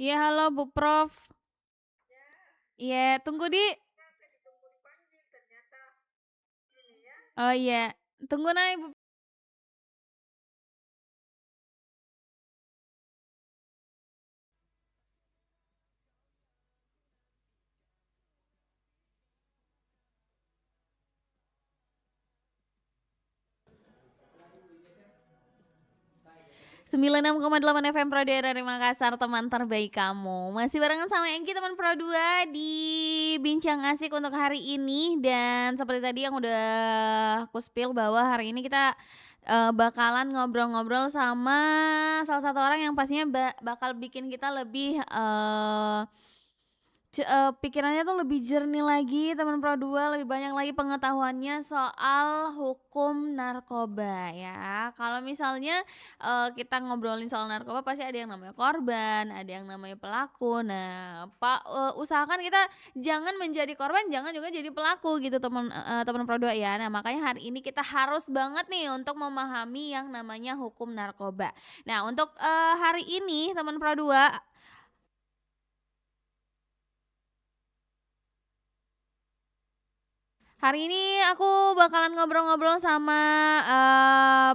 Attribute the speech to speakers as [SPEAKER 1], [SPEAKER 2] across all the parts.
[SPEAKER 1] Iya, halo Bu Prof. Iya, tunggu di oh iya, tunggu naik Bu. 96,8 FM Pro 2 dari Makassar, teman terbaik kamu. Masih barengan sama Engki teman Pro 2 di Bincang Asik untuk hari ini, dan seperti tadi yang udah aku spill bahwa hari ini kita bakalan ngobrol-ngobrol sama salah satu orang yang pastinya bakal bikin kita lebih pikirannya tuh lebih jernih lagi teman Pro 2, lebih banyak lagi pengetahuannya soal hukum narkoba ya. Kalau misalnya, kita ngobrolin soal narkoba pasti ada yang namanya korban, ada yang namanya pelaku. Nah, usahakan kita jangan menjadi korban, jangan juga jadi pelaku gitu teman Pro 2 ya. Nah, makanya hari ini kita harus banget nih untuk memahami yang namanya hukum narkoba. Nah, untuk, hari ini teman Pro 2, hari ini aku bakalan ngobrol-ngobrol sama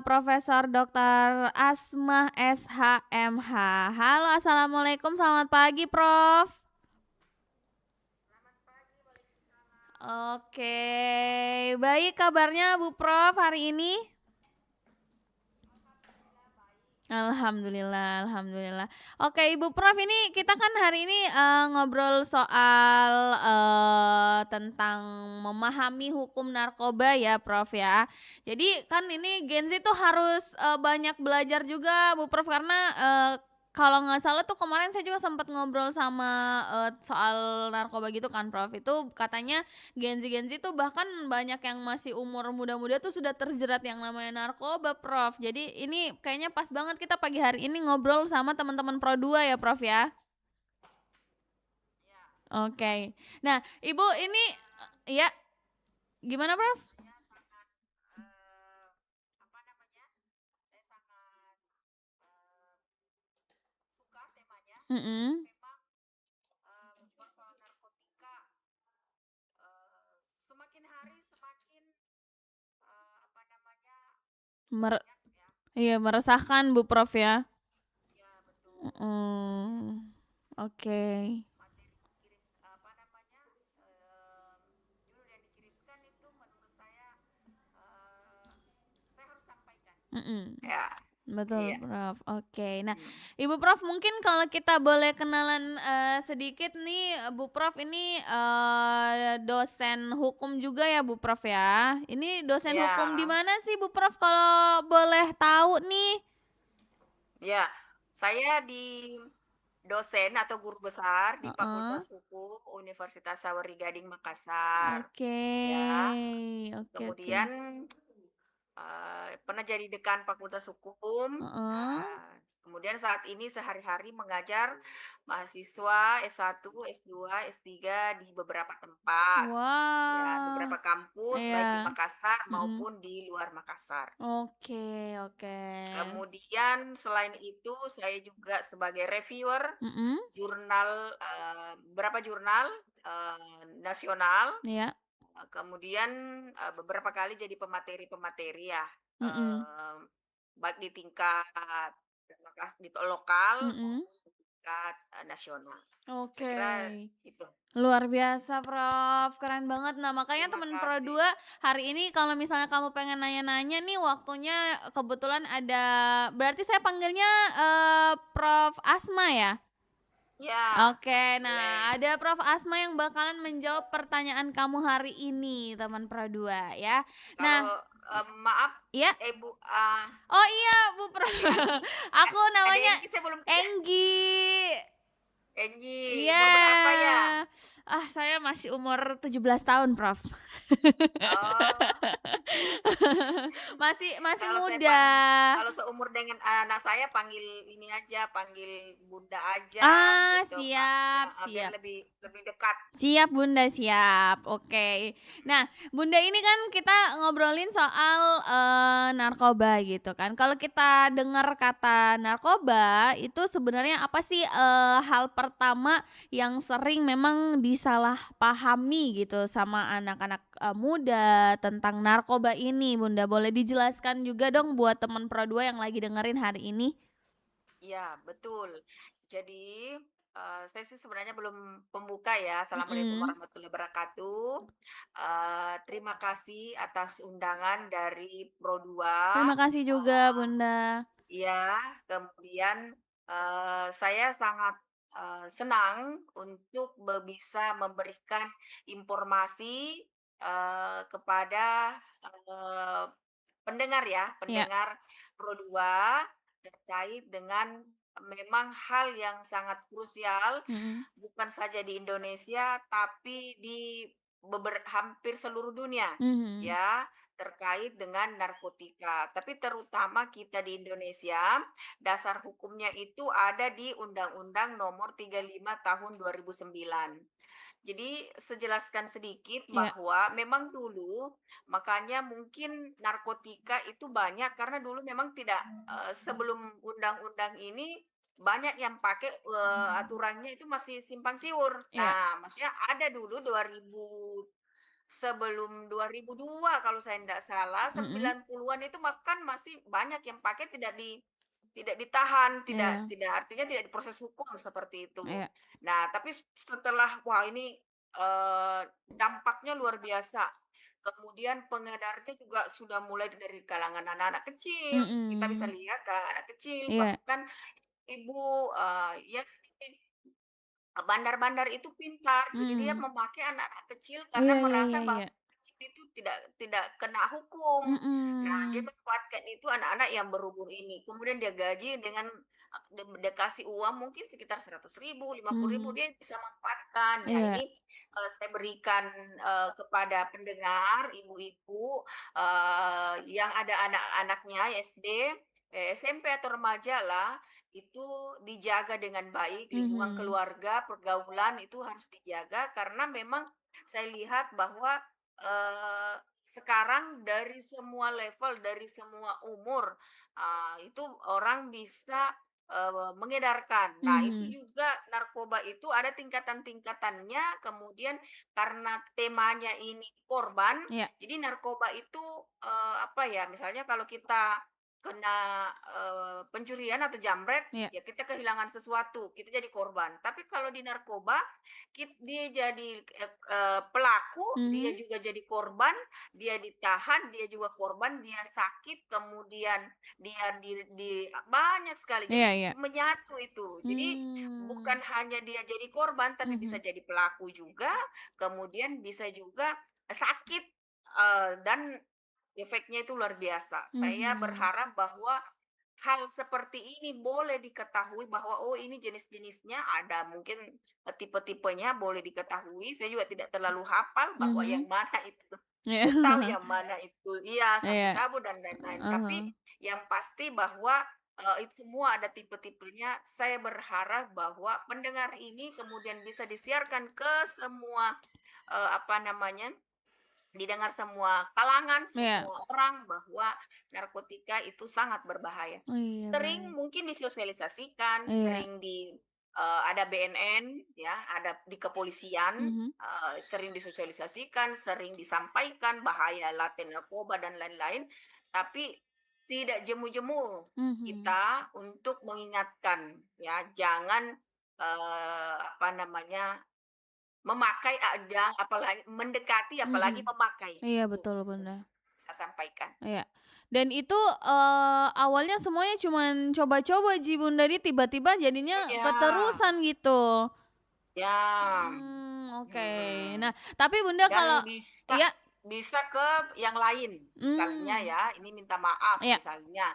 [SPEAKER 1] Profesor Dr. Asmah SHMH. Halo, assalamualaikum, selamat pagi, Prof. Oke, baik kabarnya Bu Prof hari ini? Alhamdulillah, alhamdulillah. Oke, Ibu Prof, ini kita kan hari ini ngobrol soal tentang memahami hukum narkoba ya, Prof ya. Jadi kan ini Gen Z tuh harus banyak belajar juga, Bu Prof, karena kalau nggak salah tuh kemarin saya juga sempat ngobrol sama soal narkoba gitu kan, Prof. Itu katanya Gen Z tuh bahkan banyak yang masih umur muda-muda tuh sudah terjerat yang namanya narkoba, Prof. Jadi ini kayaknya pas banget kita pagi hari ini ngobrol sama teman-teman Pro 2 ya, Prof ya. Oke. Nah, Ibu ini ya, gimana, Prof? Mm-mm. Mer- iya, meresahkan Bu Prof ya. Mm, oke. Mm-mm.
[SPEAKER 2] Ya,
[SPEAKER 1] Betul,
[SPEAKER 2] iya.
[SPEAKER 1] Prof. Oke. Nah, Ibu Prof, mungkin kalau kita boleh kenalan sedikit nih, Bu Prof ini dosen hukum juga ya, Bu Prof ya. Ini dosen hukum di
[SPEAKER 2] Ya,
[SPEAKER 1] mana sih, Bu Prof, kalau boleh tahu nih?
[SPEAKER 2] ya. Saya di dosen atau guru besar di
[SPEAKER 1] Heeh.
[SPEAKER 2] Fakultas Hukum Universitas Sawardi Gading Makassar.
[SPEAKER 1] Oke.
[SPEAKER 2] Ya,
[SPEAKER 1] Oke, oke.
[SPEAKER 2] kemudian pernah jadi dekan Fakultas Hukum.
[SPEAKER 1] Heeh.
[SPEAKER 2] Kemudian saat ini sehari-hari mengajar mahasiswa S1, S2, S3 di beberapa tempat. Ya,
[SPEAKER 1] Wah.
[SPEAKER 2] beberapa kampus baik di
[SPEAKER 1] Iya.
[SPEAKER 2] Makassar
[SPEAKER 1] Mm-mm.
[SPEAKER 2] maupun di luar Makassar.
[SPEAKER 1] Oke, oke.
[SPEAKER 2] Kemudian selain itu saya juga sebagai reviewer
[SPEAKER 1] Mm-mm.
[SPEAKER 2] jurnal, beberapa jurnal, nasional,
[SPEAKER 1] Iya.
[SPEAKER 2] kemudian, beberapa kali jadi pemateri-pemateri ya,
[SPEAKER 1] Mm-mm.
[SPEAKER 2] baik di tingkat di lokal
[SPEAKER 1] Mm-mm.
[SPEAKER 2] maupun di tingkat, nasional. Saya
[SPEAKER 1] Oke.
[SPEAKER 2] kira itu.
[SPEAKER 1] Luar biasa, Prof. Keren banget. Nah, makanya
[SPEAKER 2] Terima
[SPEAKER 1] temen Pro
[SPEAKER 2] kasih.
[SPEAKER 1] 2 hari ini kalau misalnya kamu pengen nanya-nanya nih, waktunya kebetulan ada, berarti saya panggilnya Prof. Asma ya?
[SPEAKER 2] Ya,
[SPEAKER 1] Oke, nah
[SPEAKER 2] boleh.
[SPEAKER 1] ada Prof. Asma yang bakalan menjawab pertanyaan kamu hari ini, teman Pro 2 ya. Nah,
[SPEAKER 2] Kalau, maaf,
[SPEAKER 1] ya.
[SPEAKER 2] Bu,
[SPEAKER 1] Oh iya, Bu Prof.
[SPEAKER 2] adik Anggi,
[SPEAKER 1] Aku
[SPEAKER 2] adik
[SPEAKER 1] namanya
[SPEAKER 2] Anggi saya belum
[SPEAKER 1] Enggi.
[SPEAKER 2] Anggi,
[SPEAKER 1] Iya.
[SPEAKER 2] umur berapa ya?
[SPEAKER 1] Ah, saya masih umur 17 tahun, Prof.
[SPEAKER 2] Oh,
[SPEAKER 1] Masih masih
[SPEAKER 2] Kalau saya
[SPEAKER 1] muda.
[SPEAKER 2] kalau seumur dengan anak saya panggil ini aja, panggil Bunda aja
[SPEAKER 1] Ah,
[SPEAKER 2] gitu, Kak,
[SPEAKER 1] siap
[SPEAKER 2] heeh, biar
[SPEAKER 1] siap.
[SPEAKER 2] lebih lebih dekat.
[SPEAKER 1] Siap Bunda, siap. Oke. Nah, Bunda ini kan kita ngobrolin soal, narkoba gitu kan. Kalau kita dengar kata narkoba, itu sebenarnya apa sih, hal pertama yang sering memang disalahpahami gitu sama anak-anak, muda tentang narkoba ini Bunda? Boleh dijelaskan juga dong buat teman Pro2 yang lagi dengerin hari ini?
[SPEAKER 2] Iya, betul. Jadi, saya sih sebenarnya belum pembuka ya. Assalamualaikum
[SPEAKER 1] Mhm.
[SPEAKER 2] warahmatullahi wabarakatuh. Terima kasih atas undangan dari Pro2.
[SPEAKER 1] Terima kasih juga Bunda.
[SPEAKER 2] Iya, kemudian, saya sangat, senang untuk bisa memberikan informasi, kepada, pendengar ya,
[SPEAKER 1] Iya.
[SPEAKER 2] pendengar Pro2 terkait dengan memang hal yang sangat krusial,
[SPEAKER 1] Mhm.
[SPEAKER 2] bukan saja di Indonesia, tapi di hampir seluruh dunia,
[SPEAKER 1] Mhm.
[SPEAKER 2] ya, terkait dengan narkotika. Tapi terutama kita di Indonesia, dasar hukumnya itu ada di Undang-Undang Nomor 35 Tahun 2009. Jadi sejelaskan sedikit
[SPEAKER 1] Iya.
[SPEAKER 2] bahwa memang dulu makanya mungkin narkotika itu banyak karena dulu memang tidak sebelum undang-undang ini banyak yang pakai aturannya itu masih simpang siur.
[SPEAKER 1] Iya.
[SPEAKER 2] Nah, maksudnya ada dulu 2000 sebelum 2002 kalau saya tidak salah
[SPEAKER 1] Mhm.
[SPEAKER 2] 90-an itu bahkan masih banyak yang pakai tidak ditahan, tidak
[SPEAKER 1] Iya.
[SPEAKER 2] tidak artinya tidak diproses hukum seperti itu.
[SPEAKER 1] Iya.
[SPEAKER 2] Nah, tapi setelah wah ini, dampaknya luar biasa. Kemudian pengedarnya juga sudah mulai dari kalangan anak-anak kecil, kita bisa
[SPEAKER 1] Mhm.
[SPEAKER 2] lihat kalangan anak kecil,
[SPEAKER 1] Iya.
[SPEAKER 2] bahkan ibu, yang bandar-bandar itu pintar, jadi dia
[SPEAKER 1] Mhm.
[SPEAKER 2] memakai anak-anak kecil karena
[SPEAKER 1] Iya iya
[SPEAKER 2] merasa
[SPEAKER 1] iya
[SPEAKER 2] bahwa
[SPEAKER 1] iya.
[SPEAKER 2] kecil itu tidak kena hukum. Nah, dia
[SPEAKER 1] Mhm.
[SPEAKER 2] manfaatkan itu anak-anak yang berumur ini. Kemudian dia gaji dengan dia kasih uang mungkin sekitar 100.000, 50.000
[SPEAKER 1] Mhm.
[SPEAKER 2] dia bisa manfaatkan. Ya
[SPEAKER 1] Iya.
[SPEAKER 2] ini, saya berikan, kepada pendengar, ibu-ibu, yang ada anak-anaknya SD, SMP atau remaja lah, itu dijaga dengan baik, lingkungan
[SPEAKER 1] Mhm.
[SPEAKER 2] keluarga, pergaulan itu harus dijaga karena memang saya lihat bahwa, sekarang dari semua level, dari semua umur, itu orang bisa, mengedarkan. Nah, itu
[SPEAKER 1] Mhm.
[SPEAKER 2] juga narkoba itu ada tingkatan-tingkatannya, kemudian karena temanya ini korban,
[SPEAKER 1] Iya.
[SPEAKER 2] jadi narkoba itu, apa ya, misalnya kalau kita kena, pencurian atau jambret,
[SPEAKER 1] Iya.
[SPEAKER 2] ya kita kehilangan sesuatu, kita jadi korban. Tapi kalau di narkoba, dia jadi, pelaku, dia
[SPEAKER 1] Mhm.
[SPEAKER 2] juga jadi korban, dia ditahan, dia juga korban, dia sakit, kemudian dia banyak sekali.
[SPEAKER 1] Iya
[SPEAKER 2] Jadi
[SPEAKER 1] iya.
[SPEAKER 2] menyatu itu. Jadi
[SPEAKER 1] Mmm.
[SPEAKER 2] bukan hanya dia jadi korban, tapi bisa
[SPEAKER 1] Mhm.
[SPEAKER 2] jadi pelaku juga, kemudian bisa juga sakit, dan efeknya itu luar biasa. Saya
[SPEAKER 1] Mhm.
[SPEAKER 2] berharap bahwa hal seperti ini boleh diketahui bahwa, oh ini jenis-jenisnya ada, mungkin tipe-tipenya boleh diketahui. Saya juga tidak terlalu hafal bahwa yang
[SPEAKER 1] Mhm.
[SPEAKER 2] mana itu
[SPEAKER 1] Iya.
[SPEAKER 2] getah, yang mana itu iya,
[SPEAKER 1] Iya.
[SPEAKER 2] sabu-sabu dan lain-lain.
[SPEAKER 1] Ah
[SPEAKER 2] Tapi
[SPEAKER 1] hah.
[SPEAKER 2] yang pasti bahwa, itu semua ada tipe-tipenya. Saya berharap bahwa pendengar ini kemudian bisa disiarkan ke semua, apa namanya, didengar semua kalangan,
[SPEAKER 1] Iya.
[SPEAKER 2] semua orang bahwa narkotika itu sangat berbahaya.
[SPEAKER 1] Oh iya,
[SPEAKER 2] Sering
[SPEAKER 1] baik.
[SPEAKER 2] mungkin disosialisasikan,
[SPEAKER 1] Iya.
[SPEAKER 2] sering ada BNN ya, ada di kepolisian,
[SPEAKER 1] Mhm.
[SPEAKER 2] sering disosialisasikan, sering disampaikan bahaya laten narkoba dan lain-lain, tapi tidak jemu-jemu
[SPEAKER 1] Mhm.
[SPEAKER 2] kita untuk mengingatkan ya, jangan, apa namanya, memakai apalagi mendekati, apalagi
[SPEAKER 1] Mhm.
[SPEAKER 2] memakai,
[SPEAKER 1] Iya
[SPEAKER 2] itu
[SPEAKER 1] betul,
[SPEAKER 2] yang
[SPEAKER 1] Bunda.
[SPEAKER 2] saya sampaikan.
[SPEAKER 1] Iya. Dan itu, awalnya semuanya cuman coba-coba Ji, Bunda, jadi tiba-tiba jadinya
[SPEAKER 2] Iya,
[SPEAKER 1] keterusan gitu.
[SPEAKER 2] ya,
[SPEAKER 1] Oke.
[SPEAKER 2] mhm,
[SPEAKER 1] Nah, tapi Bunda kalau
[SPEAKER 2] dan bisa
[SPEAKER 1] iya,
[SPEAKER 2] bisa ke yang lain, misalnya
[SPEAKER 1] mmm,
[SPEAKER 2] ya, ini minta maaf
[SPEAKER 1] iya,
[SPEAKER 2] misalnya,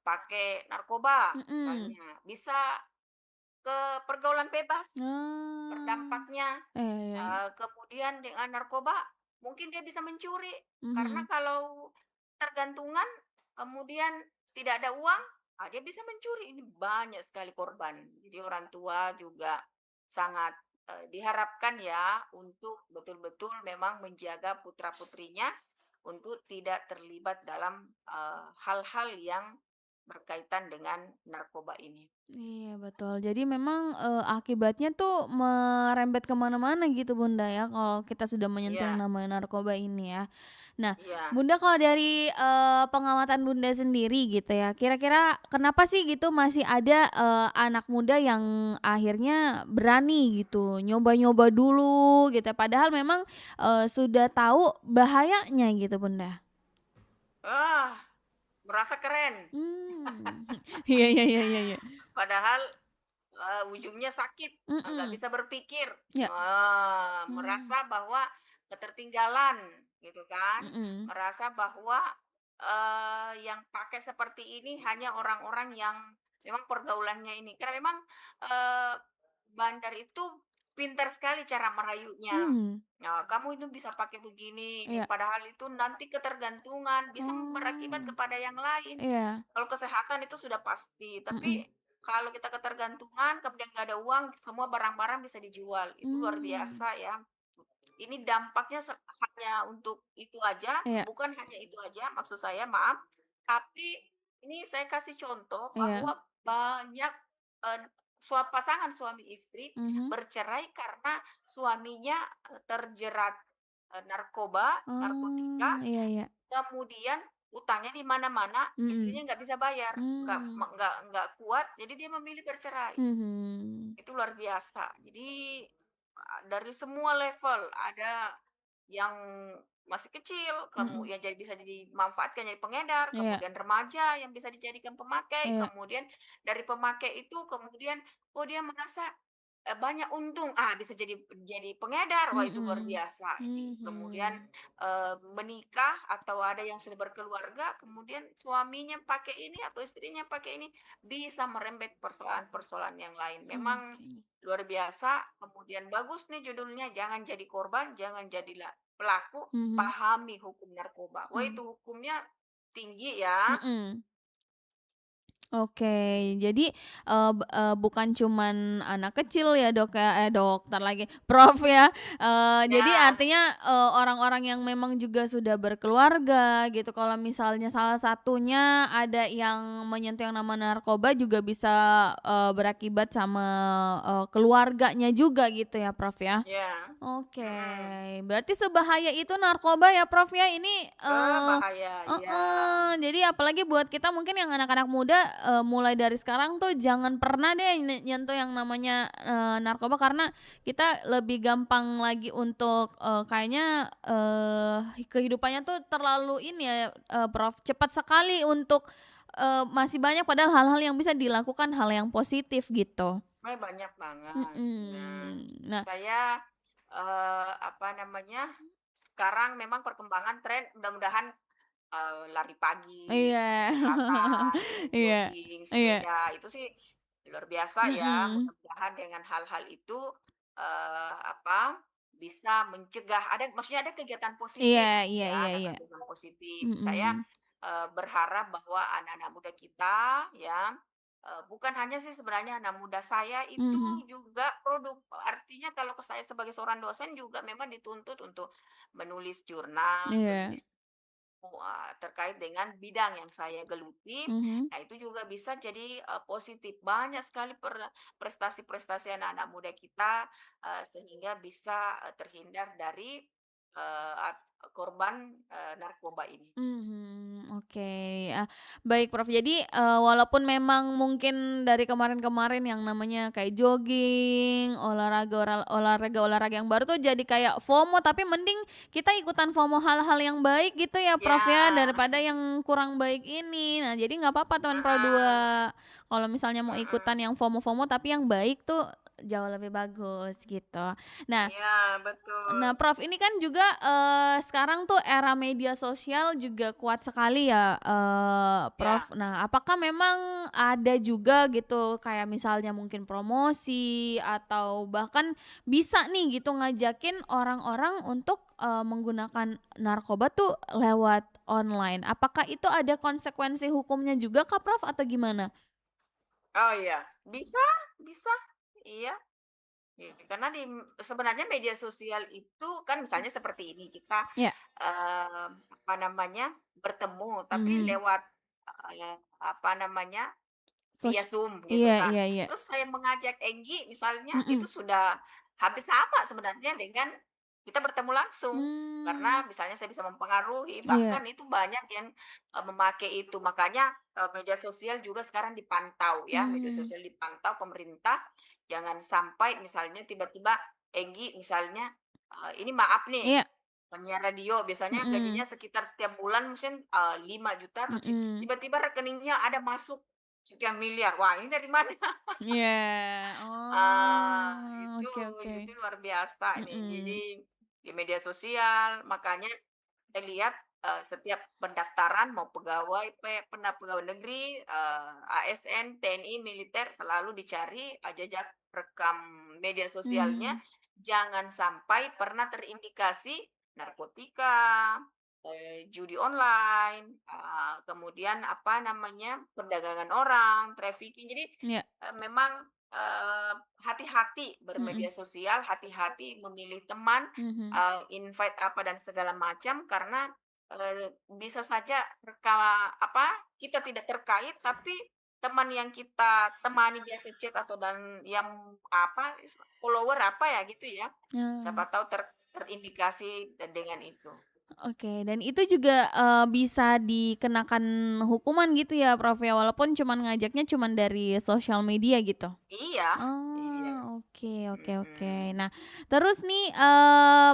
[SPEAKER 2] pakai narkoba
[SPEAKER 1] mhm.
[SPEAKER 2] misalnya, bisa ke pergaulan bebas
[SPEAKER 1] Oh.
[SPEAKER 2] berdampaknya,
[SPEAKER 1] Iya iya iya.
[SPEAKER 2] kemudian dengan narkoba mungkin dia bisa mencuri, karena
[SPEAKER 1] Mhm.
[SPEAKER 2] kalau ketergantungan, kemudian tidak ada uang, dia bisa mencuri. Ini banyak sekali korban. Jadi orang tua juga sangat, diharapkan ya untuk betul-betul memang menjaga putra-putrinya untuk tidak terlibat dalam, hal-hal yang berkaitan dengan narkoba ini.
[SPEAKER 1] Iya betul. Jadi memang, akibatnya tuh merembet ke mana-mana gitu Bunda ya, kalau kita sudah menyentuh yang
[SPEAKER 2] Iya,
[SPEAKER 1] namanya narkoba ini ya. Nah,
[SPEAKER 2] iya.
[SPEAKER 1] Bunda kalau dari, pengamatan Bunda sendiri gitu ya, kira-kira kenapa sih gitu masih ada, anak muda yang akhirnya berani gitu, nyoba-nyoba dulu gitu ya, padahal memang, sudah tahu bahayanya gitu Bunda?
[SPEAKER 2] Ah, merasa keren,
[SPEAKER 1] Mmm. Iya iya iya iya iya.
[SPEAKER 2] padahal ujungnya sakit, nggak
[SPEAKER 1] Mhm.
[SPEAKER 2] bisa berpikir,
[SPEAKER 1] Iya. Mmm.
[SPEAKER 2] merasa bahwa ketertinggalan, gitu kan.
[SPEAKER 1] Mhm.
[SPEAKER 2] Merasa bahwa, yang pakai seperti ini hanya orang-orang yang memang pergaulannya ini. Karena memang, eee, bandar itu pintar sekali cara merayunya.
[SPEAKER 1] Mmm.
[SPEAKER 2] Nah, "Kamu itu bisa pakai begini, ini,"
[SPEAKER 1] Iya.
[SPEAKER 2] padahal itu nanti ketergantungan, bisa berakibat
[SPEAKER 1] Oh.
[SPEAKER 2] kepada yang lain.
[SPEAKER 1] Iya.
[SPEAKER 2] Kalau kesehatan itu sudah pasti, tapi
[SPEAKER 1] Mhm.
[SPEAKER 2] kalau kita ketergantungan, kemudian nggak ada uang, semua barang-barang bisa dijual. Itu luar
[SPEAKER 1] Mmm.
[SPEAKER 2] biasa ya. Ini dampaknya hanya untuk itu aja,
[SPEAKER 1] Iya
[SPEAKER 2] bukan hanya itu aja, maksud saya, maaf. Tapi ini saya kasih contoh
[SPEAKER 1] iya.
[SPEAKER 2] bahwa banyak eh, pasangan suami istri
[SPEAKER 1] Mhm.
[SPEAKER 2] bercerai karena suaminya terjerat narkoba, narkotika,
[SPEAKER 1] Oh, iya iya.
[SPEAKER 2] kemudian utangnya di mana-mana,
[SPEAKER 1] Mhm.
[SPEAKER 2] istrinya nggak bisa bayar,
[SPEAKER 1] Mmm.
[SPEAKER 2] nggak kuat, jadi dia memilih bercerai.
[SPEAKER 1] Mhm.
[SPEAKER 2] Itu luar biasa. Jadi, dari semua level, ada yang masih kecil,
[SPEAKER 1] Mhm.
[SPEAKER 2] yang jadi bisa dimanfaatkan jadi pengedar,
[SPEAKER 1] Iya
[SPEAKER 2] kemudian remaja yang bisa dijadikan pemakai,
[SPEAKER 1] iya.
[SPEAKER 2] kemudian dari pemakai itu kemudian, oh dia merasa, banyak untung, bisa jadi pengedar, wah itu luar
[SPEAKER 1] Mhm.
[SPEAKER 2] biasa ini. Kemudian,
[SPEAKER 1] Mhm.
[SPEAKER 2] menikah atau ada yang sudah berkeluarga, kemudian suaminya pakai ini atau istrinya pakai ini, bisa merembet persoalan-persoalan yang lain. Memang
[SPEAKER 1] Oke.
[SPEAKER 2] luar biasa, kemudian bagus nih judulnya, "Jangan jadi korban, jangan jadilah pelaku,
[SPEAKER 1] Mhm.
[SPEAKER 2] pahami hukum narkoba." Wah
[SPEAKER 1] Mmm.
[SPEAKER 2] itu hukumnya tinggi ya.
[SPEAKER 1] Mhm. Oke, jadi, bukan cuman anak kecil ya, Dok, ya dokter lagi, Prof, ya, jadi
[SPEAKER 2] Ya,
[SPEAKER 1] artinya, orang-orang yang memang juga sudah berkeluarga gitu, kalau misalnya salah satunya ada yang menyentuh yang nama narkoba juga bisa, berakibat sama, keluarganya juga gitu ya, Prof, ya?
[SPEAKER 2] ya,
[SPEAKER 1] Oke,
[SPEAKER 2] mhm.
[SPEAKER 1] berarti sebahaya itu narkoba ya, Prof, ya? Ini,
[SPEAKER 2] Bahaya, iya.
[SPEAKER 1] heeh, jadi apalagi buat kita mungkin yang anak-anak muda, mulai dari sekarang tuh jangan pernah deh nyentuh yang namanya, narkoba karena kita lebih gampang lagi untuk, kayaknya, kehidupannya tuh terlalu ini ya, Prof, cepat sekali untuk, masih banyak padahal hal-hal yang bisa dilakukan hal yang positif gitu.
[SPEAKER 2] Banyak banget. Nah,
[SPEAKER 1] Mhm, nah
[SPEAKER 2] saya, apa namanya, sekarang memang perkembangan tren mudah-mudahan, lari pagi,
[SPEAKER 1] iya.
[SPEAKER 2] istirahat,
[SPEAKER 1] Iya
[SPEAKER 2] jogging,
[SPEAKER 1] iya,
[SPEAKER 2] sepeda, itu sih luar biasa ya.
[SPEAKER 1] mhm.
[SPEAKER 2] Mudah-mudahan dengan hal-hal itu, apa, bisa mencegah maksudnya ada kegiatan
[SPEAKER 1] Iya
[SPEAKER 2] positif
[SPEAKER 1] iya
[SPEAKER 2] ya,
[SPEAKER 1] iya
[SPEAKER 2] ada
[SPEAKER 1] iya,
[SPEAKER 2] kegiatan positif. Saya,
[SPEAKER 1] mhm,
[SPEAKER 2] berharap bahwa anak-anak muda kita ya, bukan hanya sih sebenarnya anak muda saya itu
[SPEAKER 1] mhm,
[SPEAKER 2] juga artinya kalau saya sebagai seorang dosen juga memang dituntut untuk menulis jurnal,
[SPEAKER 1] iya,
[SPEAKER 2] menulis terkait dengan bidang yang saya geluti.
[SPEAKER 1] mhm,
[SPEAKER 2] Nah, itu juga bisa jadi, positif. Banyak sekali prestasi-prestasi anak-anak muda kita, sehingga bisa, terhindar dari, korban, narkoba ini.
[SPEAKER 1] mhm, oke, ah, baik Prof. Jadi, walaupun memang mungkin dari kemarin-kemarin yang namanya kayak jogging, olahraga-olahraga yang baru tuh jadi kayak FOMO, tapi mending kita ikutan FOMO hal-hal yang baik gitu ya Prof ya,
[SPEAKER 2] Ya,
[SPEAKER 1] daripada yang kurang baik ini. Nah, jadi nggak apa-apa teman Pro
[SPEAKER 2] heeh,
[SPEAKER 1] 2 kalau misalnya mau ikutan
[SPEAKER 2] mhm,
[SPEAKER 1] yang FOMO-FOMO tapi yang baik tuh jauh lebih bagus gitu. Nah
[SPEAKER 2] Iya, betul.
[SPEAKER 1] Nah, Prof, ini kan juga, sekarang tuh era media sosial juga kuat sekali ya,
[SPEAKER 2] Ya.
[SPEAKER 1] Prof. Nah, apakah memang ada juga gitu kayak misalnya mungkin promosi atau bahkan bisa nih gitu ngajakin orang-orang untuk, menggunakan narkoba tuh lewat online. Apakah itu ada konsekuensi hukumnya juga kah, Prof, atau gimana?
[SPEAKER 2] Oh iya, bisa bisa, iya. Karena sebenarnya media sosial itu kan misalnya seperti ini kita,
[SPEAKER 1] Ya.
[SPEAKER 2] apa namanya, bertemu tapi
[SPEAKER 1] Mhm.
[SPEAKER 2] lewat, apa namanya,
[SPEAKER 1] Sos
[SPEAKER 2] via Zoom gitu
[SPEAKER 1] iya
[SPEAKER 2] kan.
[SPEAKER 1] iya iya.
[SPEAKER 2] Terus saya mengajak Enggi misalnya, itu
[SPEAKER 1] Mhm.
[SPEAKER 2] sudah hampir sama sebenarnya dengan kita bertemu langsung. Karena
[SPEAKER 1] Mmm,
[SPEAKER 2] misalnya saya bisa mempengaruhi,
[SPEAKER 1] iya.
[SPEAKER 2] bahkan itu banyak yang, memakai itu. Makanya, media sosial juga sekarang dipantau ya, media
[SPEAKER 1] Mmm,
[SPEAKER 2] sosial dipantau pemerintah, jangan sampai misalnya tiba-tiba Enggi misalnya, ini maaf nih,
[SPEAKER 1] iya.
[SPEAKER 2] penyiar radio biasanya gajinya
[SPEAKER 1] Mhm,
[SPEAKER 2] sekitar tiap bulan mungkin, 5 juta atau
[SPEAKER 1] mhm.
[SPEAKER 2] tiba-tiba rekeningnya ada masuk sekian miliar. Wah, ini dari mana?
[SPEAKER 1] Iya. Oh,
[SPEAKER 2] Itu
[SPEAKER 1] oke oke.
[SPEAKER 2] itu luar biasa nih. Jadi
[SPEAKER 1] Mhm,
[SPEAKER 2] di media sosial makanya saya lihat, setiap pendaftaran mau pegawai pegawai negeri, ASN, TNI, militer selalu dicari, jejak rekam media sosialnya,
[SPEAKER 1] mhm,
[SPEAKER 2] jangan sampai pernah terindikasi narkotika, judi online, kemudian apa namanya, perdagangan orang, trafficking. Jadi,
[SPEAKER 1] iya,
[SPEAKER 2] memang, hati-hati
[SPEAKER 1] mhm,
[SPEAKER 2] bermedia sosial, hati-hati memilih teman,
[SPEAKER 1] mhm,
[SPEAKER 2] invite apa dan segala macam karena, bisa saja apa, kita tidak terkait tapi teman yang kita temani biasa chat atau dan yang apa, follower apa ya gitu ya,
[SPEAKER 1] oh,
[SPEAKER 2] siapa tahu terindikasi dengan itu.
[SPEAKER 1] oke dan itu juga, bisa dikenakan hukuman gitu ya, Prof, ya, walaupun cuman ngajaknya cuman dari sosial media gitu?
[SPEAKER 2] Iya iya,
[SPEAKER 1] Oh, oke oke oke.
[SPEAKER 2] mhm.
[SPEAKER 1] Nah, terus nih,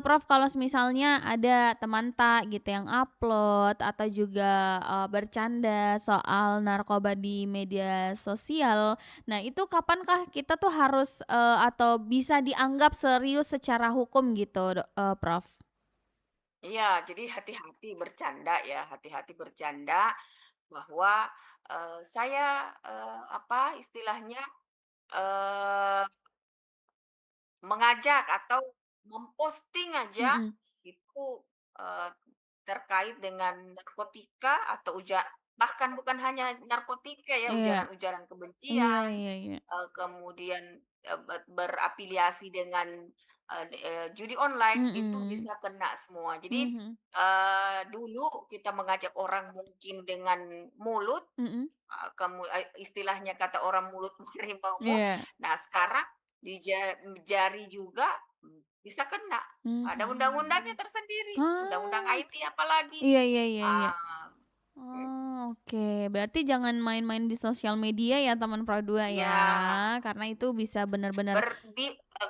[SPEAKER 1] Prof, kalau misalnya ada teman tak gitu yang upload atau juga, bercanda soal narkoba di media sosial, nah itu kapankah kita tuh harus, atau bisa dianggap serius secara hukum gitu, Prof?
[SPEAKER 2] Iya, jadi hati-hati bercanda ya, hati-hati bercanda bahwa, saya, apa istilahnya, eee, mengajak atau memposting aja
[SPEAKER 1] Mhm,
[SPEAKER 2] itu, eee, terkait dengan narkotika atau bahkan bukan hanya narkotika ya,
[SPEAKER 1] iya.
[SPEAKER 2] ujaran-ujaran
[SPEAKER 1] Iya
[SPEAKER 2] kebencian,
[SPEAKER 1] iya iya.
[SPEAKER 2] kemudian, berafiliasi dengan, judi online, itu
[SPEAKER 1] Mhm,
[SPEAKER 2] bisa kena semua. Jadi,
[SPEAKER 1] mhm,
[SPEAKER 2] dulu kita mengajak orang mungkin dengan mulut,
[SPEAKER 1] mhm,
[SPEAKER 2] istilahnya kata orang mulut harimaumu.
[SPEAKER 1] iya,
[SPEAKER 2] Nah, sekarang di jari juga, bisa kena. Ada undang-undangnya
[SPEAKER 1] mhm.
[SPEAKER 2] tersendiri, undang-undang
[SPEAKER 1] Ah,
[SPEAKER 2] IT apalagi.
[SPEAKER 1] iya iya iya iya.
[SPEAKER 2] Ah,
[SPEAKER 1] Oh, oke. Berarti jangan main-main di sosial media ya teman Pro 2 ya,
[SPEAKER 2] iya.
[SPEAKER 1] karena itu bisa benar-benar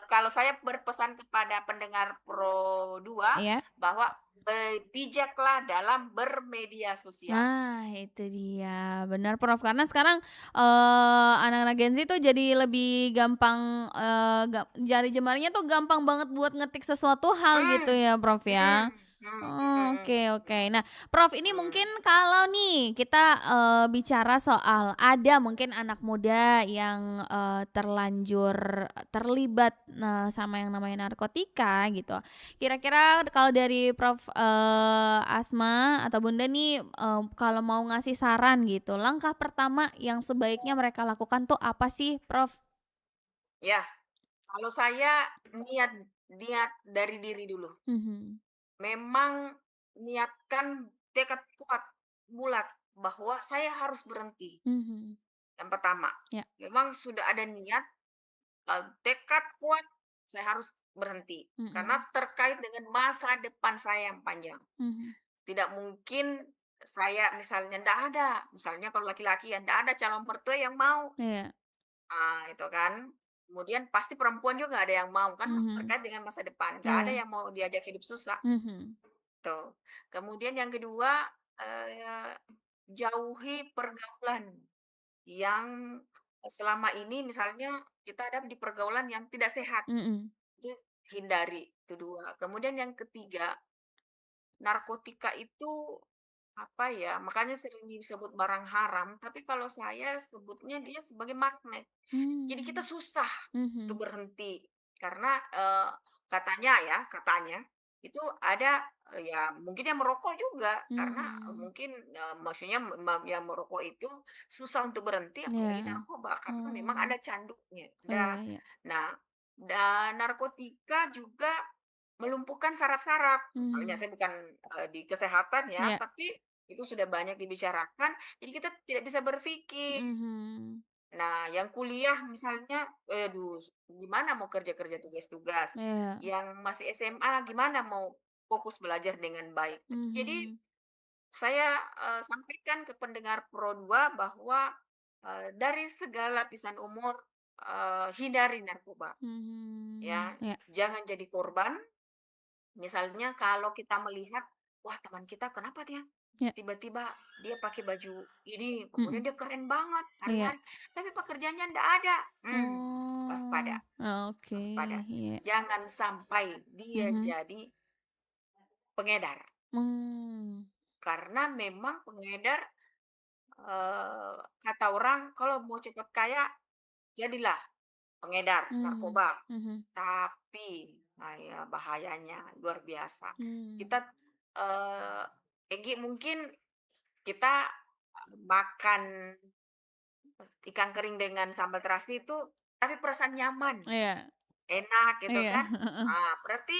[SPEAKER 2] Kalau saya berpesan kepada pendengar Pro 2
[SPEAKER 1] ya.
[SPEAKER 2] bahwa bijaklah dalam bermedia sosial.
[SPEAKER 1] Nah, itu dia, benar Prof, karena sekarang, anak-anak Gen Z tuh jadi lebih gampang, jari jemarinya tuh gampang banget buat ngetik sesuatu hal gitu
[SPEAKER 2] Mmm,
[SPEAKER 1] ya, Prof, ya?
[SPEAKER 2] mhm, mhm,
[SPEAKER 1] Oke
[SPEAKER 2] mhm,
[SPEAKER 1] oke. Nah, Prof, ini mungkin
[SPEAKER 2] mhm,
[SPEAKER 1] kalau nih kita, bicara soal ada mungkin anak muda yang, terlanjur terlibat, sama yang namanya narkotika gitu. Kira-kira kalau dari Prof, Asma atau Bunda nih, kalau mau ngasih saran gitu, langkah pertama yang sebaiknya mereka lakukan tuh apa sih, Prof?
[SPEAKER 2] ya, kalau saya niat niat dari diri dulu.
[SPEAKER 1] Mhm,
[SPEAKER 2] Memang niatkan tekad kuat, bulat, bahwa saya harus berhenti,
[SPEAKER 1] mhm,
[SPEAKER 2] yang pertama.
[SPEAKER 1] ya,
[SPEAKER 2] Memang sudah ada niat, tekad kuat, saya harus berhenti. Karena
[SPEAKER 1] mhm,
[SPEAKER 2] terkait dengan masa depan saya yang panjang.
[SPEAKER 1] mhm,
[SPEAKER 2] Tidak mungkin saya misalnya ndak ada, misalnya kalau laki-laki ya ndak ada calon mertua yang mau.
[SPEAKER 1] iya,
[SPEAKER 2] Itu kan. Kemudian pasti perempuan juga nggak ada yang mau, kan
[SPEAKER 1] mhm,
[SPEAKER 2] terkait dengan masa depan, nggak ada
[SPEAKER 1] iya,
[SPEAKER 2] yang mau diajak hidup susah.
[SPEAKER 1] mhm,
[SPEAKER 2] Tuh. Kemudian yang kedua, jauhi pergaulan yang, selama ini misalnya kita ada di pergaulan yang tidak sehat,
[SPEAKER 1] Mhm.
[SPEAKER 2] itu hindari, itu 2. Kemudian yang ketiga, narkotika itu, apa ya, makanya sering disebut barang haram, tapi kalau saya sebutnya dia sebagai magnet. Jadi kita
[SPEAKER 1] Mmm.
[SPEAKER 2] susah
[SPEAKER 1] Mhm.
[SPEAKER 2] untuk berhenti karena, katanya itu ada, ya mungkin yang merokok juga karena,
[SPEAKER 1] Mhm.
[SPEAKER 2] mungkin, maksudnya yang merokok itu susah untuk berhenti apalagi
[SPEAKER 1] Iya.
[SPEAKER 2] narkoba karena memang
[SPEAKER 1] Oh.
[SPEAKER 2] ada canduknya,
[SPEAKER 1] Oh,
[SPEAKER 2] ada.
[SPEAKER 1] iya iya.
[SPEAKER 2] Nah, narkotika juga melumpuhkan saraf-saraf, misalnya
[SPEAKER 1] Mmm.
[SPEAKER 2] saya bukan, di kesehatan ya,
[SPEAKER 1] Iya.
[SPEAKER 2] tapi itu sudah banyak dibicarakan, jadi kita tidak bisa berpikir.
[SPEAKER 1] Mhm.
[SPEAKER 2] Nah, yang kuliah misalnya, aduh gimana mau kerja-kerja tugas-tugas,
[SPEAKER 1] Iya.
[SPEAKER 2] yang masih SMA gimana mau fokus belajar dengan baik. Jadi
[SPEAKER 1] Mhm.
[SPEAKER 2] saya, sampaikan ke pendengar Pro 2 bahwa, dari segala lapisan umur, hindari narkoba,
[SPEAKER 1] Mhm.
[SPEAKER 2] ya.
[SPEAKER 1] Iya.
[SPEAKER 2] Jangan jadi korban. Misalnya kalau kita melihat, wah teman kita kenapa dia
[SPEAKER 1] Iya.
[SPEAKER 2] tiba-tiba dia pakai baju ini, kemudian
[SPEAKER 1] Mhm.
[SPEAKER 2] dia keren banget
[SPEAKER 1] Iya.
[SPEAKER 2] hari-hari, tapi pekerjaannya ndak ada. Waspada,
[SPEAKER 1] Oh. Oke.
[SPEAKER 2] waspada.
[SPEAKER 1] Iya.
[SPEAKER 2] Jangan sampai dia
[SPEAKER 1] Mhm.
[SPEAKER 2] jadi pengedar.
[SPEAKER 1] Mmm.
[SPEAKER 2] Karena memang pengedar, kata orang kalau mau cepat kaya, jadilah pengedar
[SPEAKER 1] Mmm.
[SPEAKER 2] narkoba.
[SPEAKER 1] Mhm.
[SPEAKER 2] Tapi, nah ya bahayanya luar biasa.
[SPEAKER 1] Mmm.
[SPEAKER 2] Kita, mungkin kita, makan ikan kering dengan sambal terasi itu, tapi perasaan nyaman,
[SPEAKER 1] Iya.
[SPEAKER 2] enak gitu
[SPEAKER 1] Iya.
[SPEAKER 2] kan.
[SPEAKER 1] Heeh.
[SPEAKER 2] Berarti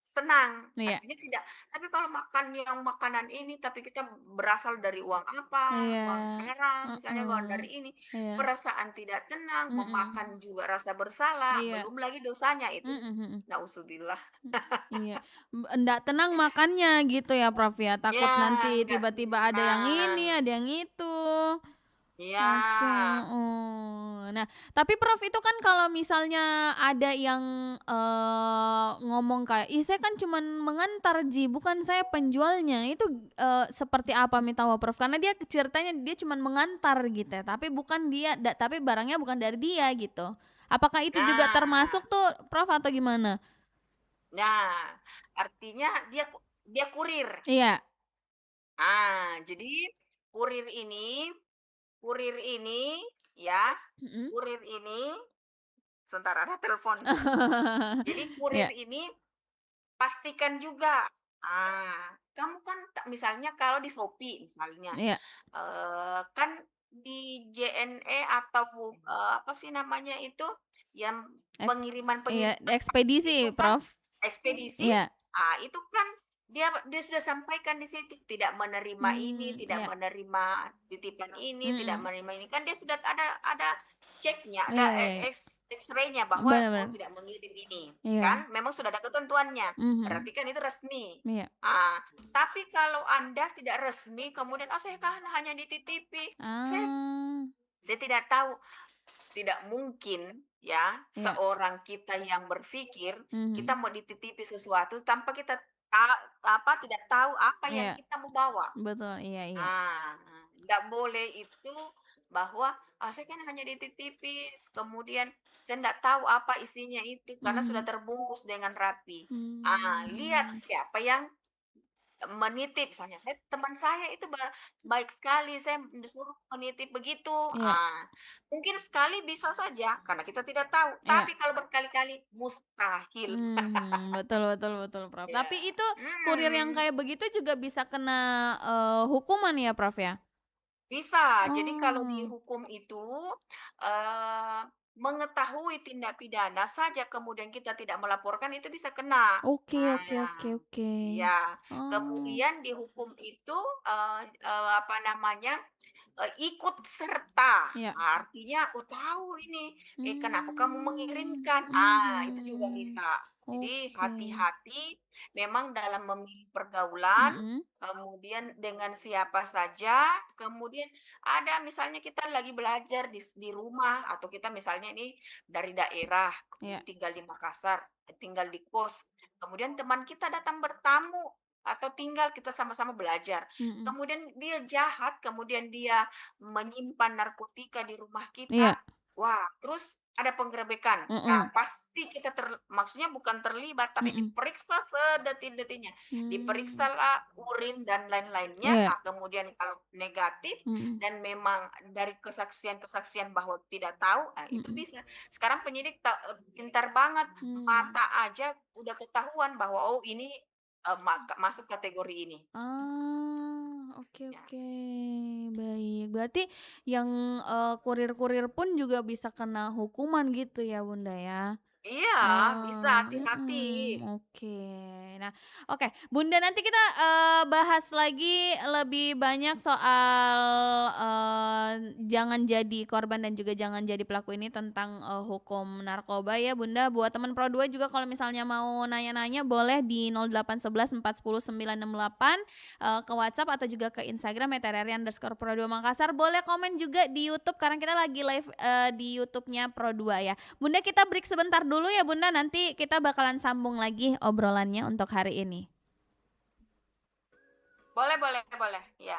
[SPEAKER 2] senang,
[SPEAKER 1] Iya.
[SPEAKER 2] artinya tidak tapi kalau makan yang makanan ini, tapi kita berasal dari uang apa,
[SPEAKER 1] Iya.
[SPEAKER 2] uang haram, misalnya uang
[SPEAKER 1] Heeh.
[SPEAKER 2] dari ini,
[SPEAKER 1] Iya.
[SPEAKER 2] perasaan tidak tenang,
[SPEAKER 1] Mhm.
[SPEAKER 2] memakan juga rasa bersalah,
[SPEAKER 1] Iya.
[SPEAKER 2] belum lagi dosanya itu,
[SPEAKER 1] Mhm mhm.
[SPEAKER 2] naudzubillah.
[SPEAKER 1] Iya. Nggak tenang makannya gitu ya, Prof, ya? Takut
[SPEAKER 2] Ya,
[SPEAKER 1] nanti
[SPEAKER 2] nggak
[SPEAKER 1] tiba-tiba ada yang
[SPEAKER 2] tenang.
[SPEAKER 1] ini, ada yang itu.
[SPEAKER 2] Iya,
[SPEAKER 1] Oke, heeh. Nah, tapi Prof itu kan kalau misalnya ada yang, ngomong kayak, "Ih, saya kan cuman mengantar Ji, bukan saya penjualnya." Itu, seperti apa nih tahu Prof? Karena dia ceritanya dia cuman mengantar gitu ya, tapi bukan dia tapi barangnya bukan dari dia gitu. Apakah itu juga
[SPEAKER 2] nah
[SPEAKER 1] termasuk tuh Prof atau gimana?
[SPEAKER 2] nah, artinya dia kurir.
[SPEAKER 1] Iya.
[SPEAKER 2] Jadi kurir ini kurir ini ya,
[SPEAKER 1] Mhm.
[SPEAKER 2] kurir ini sebentar ada telepon. Jadi kurir
[SPEAKER 1] Iya
[SPEAKER 2] ini pastikan juga, kamu kan misalnya kalau di Shopee misalnya,
[SPEAKER 1] iya.
[SPEAKER 2] kan di JNE atau, apa sih namanya itu, yang
[SPEAKER 1] Eks iya,
[SPEAKER 2] pengiriman-pengiriman
[SPEAKER 1] ekspedisi
[SPEAKER 2] itu kan
[SPEAKER 1] Prof.
[SPEAKER 2] ekspedisi,
[SPEAKER 1] Iya.
[SPEAKER 2] itu kan dia dia sudah sampaikan di situ, tidak menerima ini, tidak
[SPEAKER 1] Iya.
[SPEAKER 2] menerima titipan ini, tidak
[SPEAKER 1] Mhm.
[SPEAKER 2] menerima ini, kan dia sudah ada ceknya, ada,
[SPEAKER 1] Iya iya iya.
[SPEAKER 2] X-ray-nya bahwa,
[SPEAKER 1] Bener
[SPEAKER 2] oh
[SPEAKER 1] bener.
[SPEAKER 2] tidak mengirim ini,
[SPEAKER 1] Iya.
[SPEAKER 2] kan memang sudah ada ketentuannya,
[SPEAKER 1] Mhm.
[SPEAKER 2] berarti kan itu resmi.
[SPEAKER 1] Iya.
[SPEAKER 2] Tapi kalau Anda tidak resmi kemudian, "Oh saya kan hanya dititipi, saya
[SPEAKER 1] Ah.
[SPEAKER 2] saya tidak tahu." Tidak mungkin ya,
[SPEAKER 1] Iya.
[SPEAKER 2] seorang kita yang berpikir, kita
[SPEAKER 1] Mhm.
[SPEAKER 2] mau dititipi sesuatu tanpa kita tidak tahu apa yang
[SPEAKER 1] Iya.
[SPEAKER 2] kita mau bawa.
[SPEAKER 1] Betul, iya iya.
[SPEAKER 2] Ah, nggak boleh itu bahwa, saya kan hanya dititipi, kemudian saya nggak tahu apa isinya itu karena sudah
[SPEAKER 1] Mhm.
[SPEAKER 2] terbungkus dengan rapi. Lihat
[SPEAKER 1] Mmm.
[SPEAKER 2] siapa yang menitip, misalnya teman saya itu baik sekali, saya disuruh menitip begitu,
[SPEAKER 1] Iya
[SPEAKER 2] mungkin sekali bisa saja karena kita tidak tahu,
[SPEAKER 1] iya.
[SPEAKER 2] tapi kalau berkali-kali mustahil.
[SPEAKER 1] Betul betul betul, Prof.
[SPEAKER 2] Ya,
[SPEAKER 1] Tapi itu kurir yang
[SPEAKER 2] mhm,
[SPEAKER 1] kayak begitu juga bisa kena, hukuman ya, Prof, ya?
[SPEAKER 2] bisa. Jadi kalau di
[SPEAKER 1] Oh.
[SPEAKER 2] hukum itu, eee, mengetahui tindak pidana saja kemudian kita tidak melaporkan itu bisa kena.
[SPEAKER 1] Oke oke oke
[SPEAKER 2] Nah,
[SPEAKER 1] oke.
[SPEAKER 2] iya.
[SPEAKER 1] Oh.
[SPEAKER 2] Kemudian di hukum itu, apa namanya, ikut serta.
[SPEAKER 1] Iya.
[SPEAKER 2] Artinya, "Oh, tahu ini, kenapa kamu
[SPEAKER 1] Mmm.
[SPEAKER 2] mengirimkan?" Itu juga
[SPEAKER 1] Mhm.
[SPEAKER 2] bisa. Jadi
[SPEAKER 1] Oke.
[SPEAKER 2] hati-hati memang dalam memilih pergaulan,
[SPEAKER 1] Mhm.
[SPEAKER 2] kemudian dengan siapa saja, kemudian ada misalnya kita lagi belajar di rumah atau kita misalnya ini dari daerah,
[SPEAKER 1] Iya.
[SPEAKER 2] tinggal di Makassar, tinggal di kos, kemudian teman kita datang bertamu atau tinggal kita sama-sama belajar.
[SPEAKER 1] mhm.
[SPEAKER 2] Kemudian dia jahat, kemudian dia menyimpan narkotika di rumah kita,
[SPEAKER 1] Iya,
[SPEAKER 2] wah, terus ada penggerebekan. Nah,
[SPEAKER 1] mhm,
[SPEAKER 2] pasti kita maksudnya bukan terlibat, tapi
[SPEAKER 1] mhm.
[SPEAKER 2] diperiksa sedetik-detiknya.
[SPEAKER 1] Mmm,
[SPEAKER 2] Diperiksalah urin dan lain-lainnya,
[SPEAKER 1] iya,
[SPEAKER 2] ah, kemudian kalau negatif
[SPEAKER 1] mhm,
[SPEAKER 2] dan memang dari kesaksian-kesaksian bahwa tidak tahu, ah, itu
[SPEAKER 1] mhm,
[SPEAKER 2] bisa. Sekarang penyidik pintar banget,
[SPEAKER 1] mmm.
[SPEAKER 2] mata aja udah ketahuan bahwa, oh ini, masuk kategori ini,
[SPEAKER 1] Oke
[SPEAKER 2] ya.
[SPEAKER 1] oke, baik. Berarti yang, kurir-kurir pun juga bisa kena hukuman gitu ya, Bunda, ya?
[SPEAKER 2] Iya, bisa,
[SPEAKER 1] Oh,
[SPEAKER 2] hati-hati.
[SPEAKER 1] oke. Nah, oke, Bunda nanti kita, bahas lagi lebih banyak soal, jangan jadi korban dan juga jangan jadi pelaku ini tentang, hukum narkoba ya, Bunda. Buat teman Pro 2 juga kalau misalnya mau nanya-nanya boleh di 0811 410 968, ke WhatsApp atau juga ke Instagram @RRI_Pro2 Makassar. Boleh komen juga di YouTube karena kita lagi live, di YouTube-nya Pro 2 ya. Bunda kita break sebentar dulu ya Bunda, nanti kita bakalan sambung lagi obrolannya untuk hari ini.
[SPEAKER 2] Boleh boleh boleh, iya.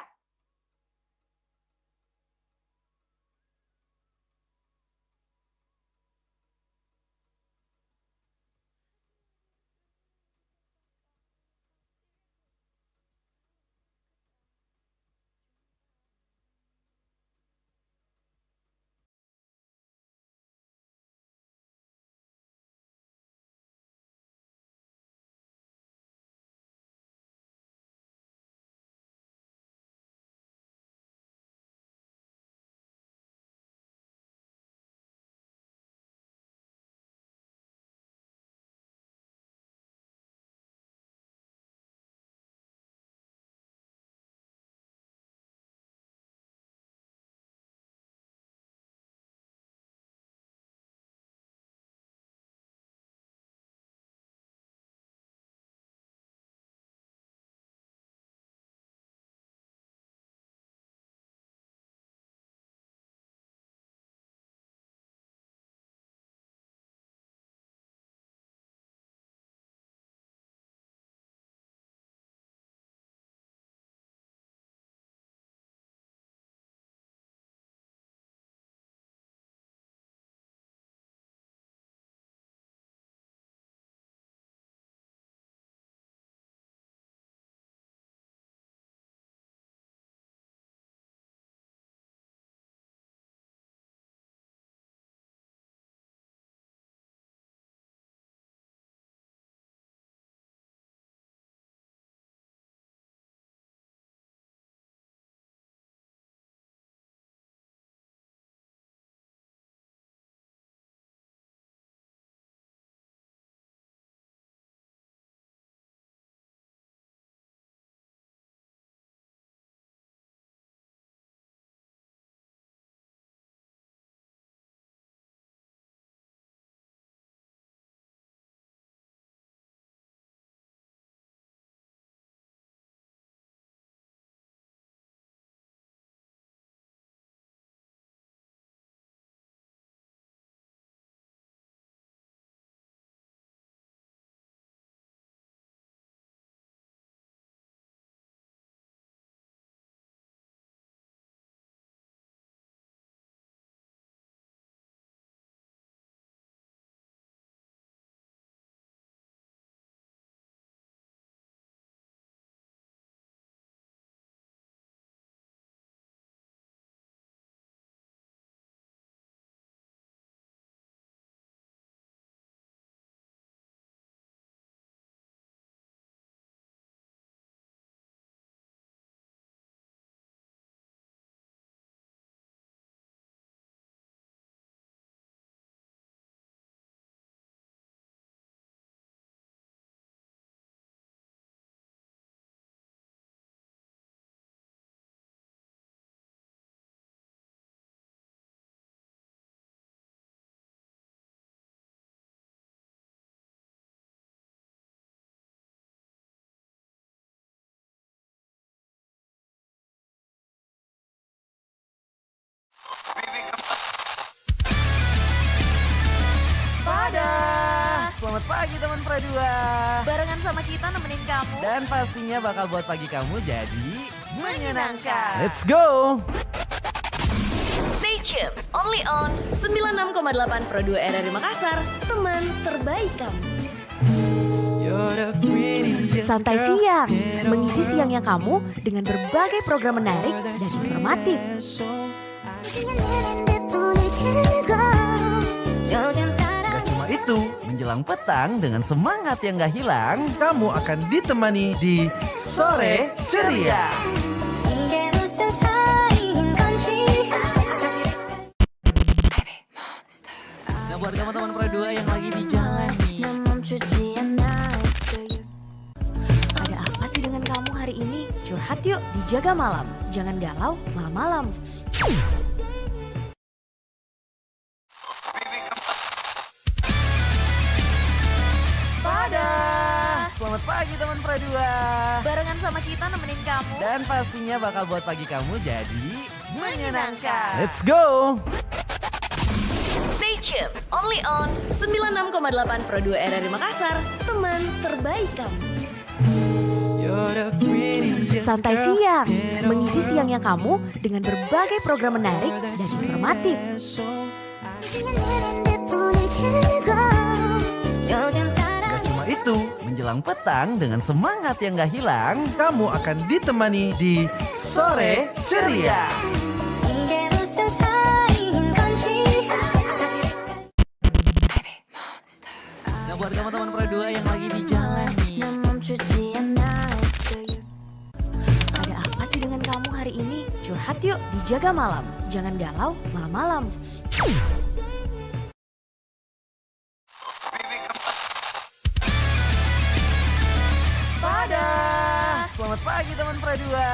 [SPEAKER 3] Selamat pagi teman Pradua.
[SPEAKER 4] Barengan sama kita nemenin kamu.
[SPEAKER 3] Dan pastinya bakal buat pagi kamu jadi menyenangkan.
[SPEAKER 4] Let's
[SPEAKER 3] go.
[SPEAKER 4] Stay tuned, only on 96,8 Pro 2 RRI Makassar, teman terbaik kamu. Santai siang, mengisi siangnya kamu dengan berbagai program menarik dan informatif.
[SPEAKER 3] Gak cuma itu, menjelang petang dengan semangat yang gak hilang, kamu akan ditemani di Sore Ceria. Nah, buat kamu teman Pradua yang lagi di jalan nih,
[SPEAKER 4] Ada apa sih dengan kamu hari ini? Curhat yuk di Jaga Malam. Jangan galau malam-malam.
[SPEAKER 3] pada selamat pagi teman Pradua.
[SPEAKER 4] Barengan sama kita nemenin kamu.
[SPEAKER 3] Dan pastinya bakal buat pagi kamu jadi menyenangkan.
[SPEAKER 4] Let's
[SPEAKER 3] go.
[SPEAKER 4] Stay tuned, only on 96,8 Pro 2 RRI Makassar, teman terbaik kamu. Santai siang, mengisi siangnya kamu dengan berbagai program menarik dan informatif.
[SPEAKER 3] Gak cuma itu, menjelang petang dengan semangat yang gak hilang, kamu akan ditemani di Sore Ceria. Nah, buat kamu teman Pradua yang lagi di jalan nih,
[SPEAKER 4] Ada apa sih dengan kamu hari ini? Curhat yuk di Jaga Malam. Jangan galau malam-malam.
[SPEAKER 3] pada selamat pagi teman Pradua.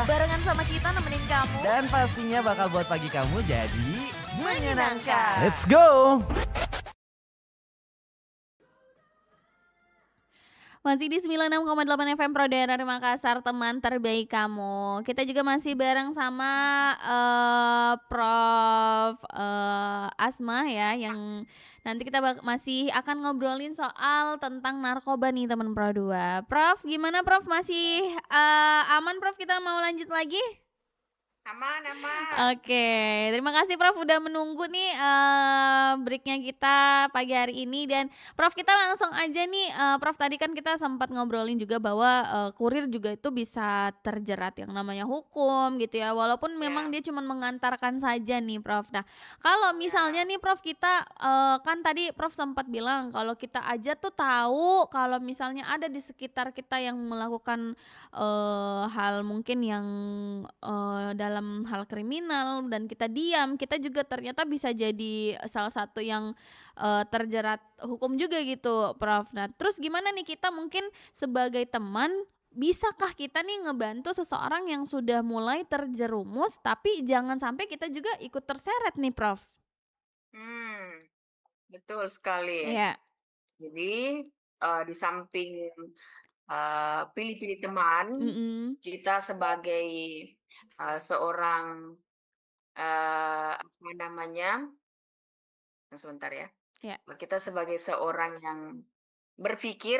[SPEAKER 4] Barengan sama kita nemenin kamu.
[SPEAKER 3] Dan pastinya bakal buat pagi kamu jadi
[SPEAKER 4] Menyenangkan.
[SPEAKER 3] Let's go.
[SPEAKER 1] Masih di 96,8 FM Pro Daerah Makassar, teman terbaik kamu. Kita juga masih bareng sama Prof Asma ya, yang nanti kita masih akan ngobrolin soal tentang narkoba nih teman Pro 2. Prof, gimana Prof? Masih aman Prof? Kita mau lanjut lagi?
[SPEAKER 2] Aman.
[SPEAKER 1] Oke, terima kasih Prof udah menunggu nih breaknya kita pagi hari ini. Dan Prof, kita langsung aja nih, Prof, tadi kan kita sempat ngobrolin juga bahwa kurir juga itu bisa terjerat yang namanya hukum gitu ya, walaupun memang dia cuma mengantarkan saja nih Prof. Nah, kalau misalnya nih Prof, kita kan tadi Prof sempat bilang kalau kita aja tuh tahu kalau misalnya ada di sekitar kita yang melakukan hal mungkin yang dalam hal kriminal dan kita diam, kita juga ternyata bisa jadi salah satu yang terjerat hukum juga gitu Prof. Nah, terus gimana nih kita mungkin sebagai teman, bisakah kita nih ngebantu seseorang yang sudah mulai terjerumus tapi jangan sampai kita juga ikut terseret nih Prof?
[SPEAKER 2] Betul sekali.
[SPEAKER 1] Iya.
[SPEAKER 2] Jadi, di samping, pilih-pilih teman, kita sebagai, seorang, apa namanya, sebentar ya,
[SPEAKER 1] Iya.
[SPEAKER 2] kita sebagai seorang yang berpikir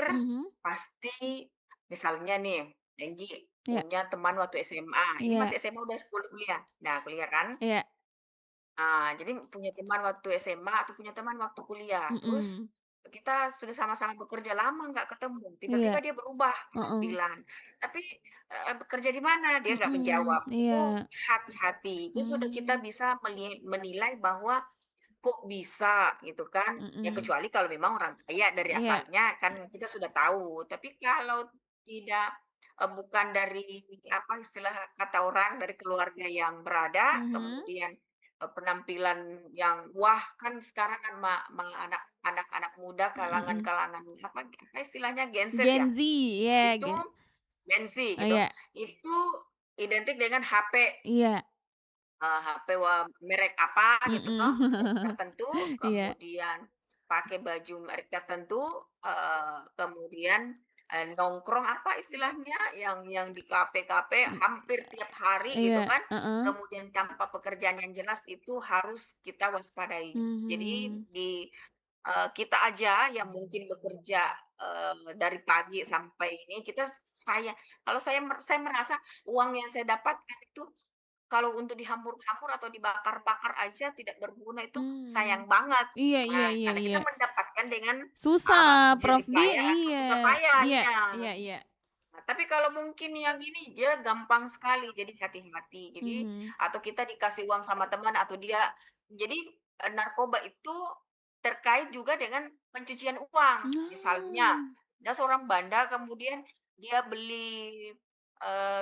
[SPEAKER 2] pasti misalnya nih, Enggi
[SPEAKER 1] Iya.
[SPEAKER 2] punya teman waktu SMA, ini
[SPEAKER 1] Iya.
[SPEAKER 2] masih SMA udah kuliah. Nah, kuliah kan?
[SPEAKER 1] Iya.
[SPEAKER 2] Jadi punya teman waktu SMA atau punya teman waktu kuliah, terus kita sudah sama-sama bekerja lama nggak ketemu,
[SPEAKER 1] Iya.
[SPEAKER 2] tiba-tiba dia berubah
[SPEAKER 1] Heeh.
[SPEAKER 2] penampilan, tapi, bekerja di mana? Dia nggak menjawab.
[SPEAKER 1] Iya.
[SPEAKER 2] Itu hati-hati, itu sudah kita
[SPEAKER 1] Mmm.
[SPEAKER 2] bisa menilai bahwa kok bisa gitu kan, ya kecuali kalau memang orang kaya dari
[SPEAKER 1] Iya.
[SPEAKER 2] asalnya kan kita sudah tahu, tapi kalau tidak, bukan dari apa istilah kata orang, dari keluarga yang berada, kemudian, penampilan yang wah kan sekarang kan anak-anak muda
[SPEAKER 1] Mhm.
[SPEAKER 2] kalangan-kalangan apa istilahnya Gen Z
[SPEAKER 1] Gen
[SPEAKER 2] ya?
[SPEAKER 1] Z, iya
[SPEAKER 2] Itu Gen Z
[SPEAKER 1] oh
[SPEAKER 2] gitu,
[SPEAKER 1] iya.
[SPEAKER 2] itu identik dengan HP.
[SPEAKER 1] Iya.
[SPEAKER 2] HP merek apa gitu toh, merek
[SPEAKER 1] Mhm.
[SPEAKER 2] tertentu,
[SPEAKER 1] Iya.
[SPEAKER 2] kemudian pakai baju merek tertentu, kemudian, nongkrong apa istilahnya, yang di kafe-kafe hampir tiap hari gitu
[SPEAKER 1] Iya,
[SPEAKER 2] kan,
[SPEAKER 1] heeh.
[SPEAKER 2] kemudian tanpa pekerjaan yang jelas itu harus kita waspadai. Jadi
[SPEAKER 1] Mhm.
[SPEAKER 2] kita aja yang mungkin bekerja, dari pagi sampai ini kalau saya merasa uang yang saya dapatkan itu kalau untuk dihambur-hambur atau dibakar-bakar aja tidak berguna itu
[SPEAKER 1] Mmm.
[SPEAKER 2] sayang banget.
[SPEAKER 1] Iya iya
[SPEAKER 2] Nah,
[SPEAKER 1] iya
[SPEAKER 2] karena kita
[SPEAKER 1] iya.
[SPEAKER 2] mendapatkan dengan,
[SPEAKER 1] Susah Prof
[SPEAKER 2] jerih
[SPEAKER 1] di
[SPEAKER 2] payah atau
[SPEAKER 1] iya,
[SPEAKER 2] susah payah,
[SPEAKER 1] iya
[SPEAKER 2] iya.
[SPEAKER 1] iya iya.
[SPEAKER 2] Nah, tapi kalau mungkin yang ini dia gampang sekali, jadi hati-hati. Jadi
[SPEAKER 1] Mhm.
[SPEAKER 2] atau kita dikasih uang sama teman atau dia jadi, narkoba itu terkait juga dengan pencucian uang. Misalnya,
[SPEAKER 1] Oh,
[SPEAKER 2] ada seorang bandar kemudian dia beli,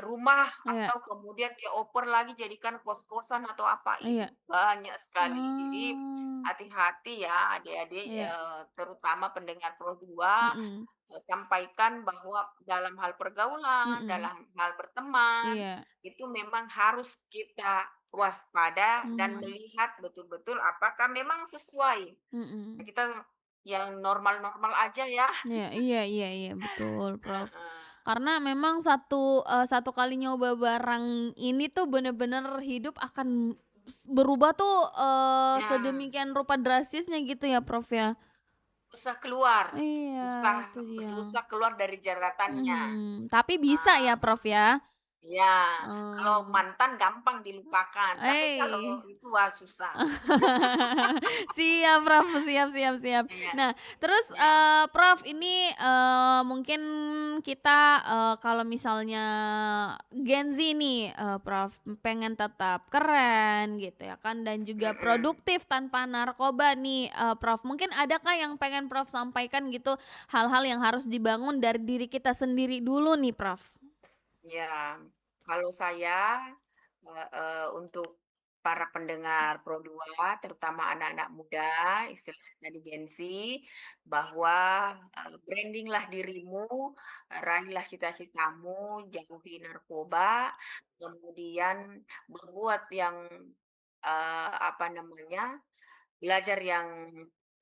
[SPEAKER 2] rumah
[SPEAKER 1] iya
[SPEAKER 2] atau kemudian dia oper lagi jadikan kos-kosan atau apa, itu
[SPEAKER 1] iya.
[SPEAKER 2] banyak sekali. Jadi
[SPEAKER 1] Oh,
[SPEAKER 2] hati-hati ya adik-adik,
[SPEAKER 1] iya,
[SPEAKER 2] terutama pendengar Pro 2.
[SPEAKER 1] mhm
[SPEAKER 2] Sampaikan bahwa dalam hal pergaulan,
[SPEAKER 1] mhm,
[SPEAKER 2] dalam hal berteman,
[SPEAKER 1] iya,
[SPEAKER 2] itu memang harus kita waspada dan
[SPEAKER 1] mhm
[SPEAKER 2] melihat betul-betul apakah memang sesuai.
[SPEAKER 1] mhm.
[SPEAKER 2] Kita yang normal-normal aja ya.
[SPEAKER 1] Iya iya iya iya, betul, Prof.
[SPEAKER 2] Heeh.
[SPEAKER 1] Karena memang satu kali nyoba barang ini tuh bener-bener hidup akan berubah tuh,
[SPEAKER 2] Ya,
[SPEAKER 1] sedemikian rupa drastisnya gitu ya, Prof, ya?
[SPEAKER 2] susah keluar,
[SPEAKER 1] Iya,
[SPEAKER 2] susah
[SPEAKER 1] itu dia.
[SPEAKER 2] susah keluar dari jeratannya.
[SPEAKER 1] Tapi bisa
[SPEAKER 2] Ah.
[SPEAKER 1] ya, Prof, ya?
[SPEAKER 2] Ya, kalau
[SPEAKER 1] Eee,
[SPEAKER 2] mantan gampang dilupakan, tapi kalau itu wah susah.
[SPEAKER 1] Siap Prof, siap siap siap.
[SPEAKER 2] Iya,
[SPEAKER 1] Nah terus,
[SPEAKER 2] ya.
[SPEAKER 1] Prof ini, mungkin kita, kalau misalnya Gen Z nih, Prof, pengen tetap keren gitu ya kan dan juga
[SPEAKER 2] Mhm.
[SPEAKER 1] produktif tanpa narkoba nih, Prof. Mungkin adakah yang pengen Prof sampaikan gitu, hal-hal yang harus dibangun dari diri kita sendiri dulu nih, Prof?
[SPEAKER 2] Ya, kalau saya, untuk para pendengar Pro 2, terutama anak-anak muda, istilahnya di Gen Z, bahwa, branding-lah dirimu, raihlah cita-citamu, jauhi narkoba, kemudian berbuat yang, apa namanya, belajar yang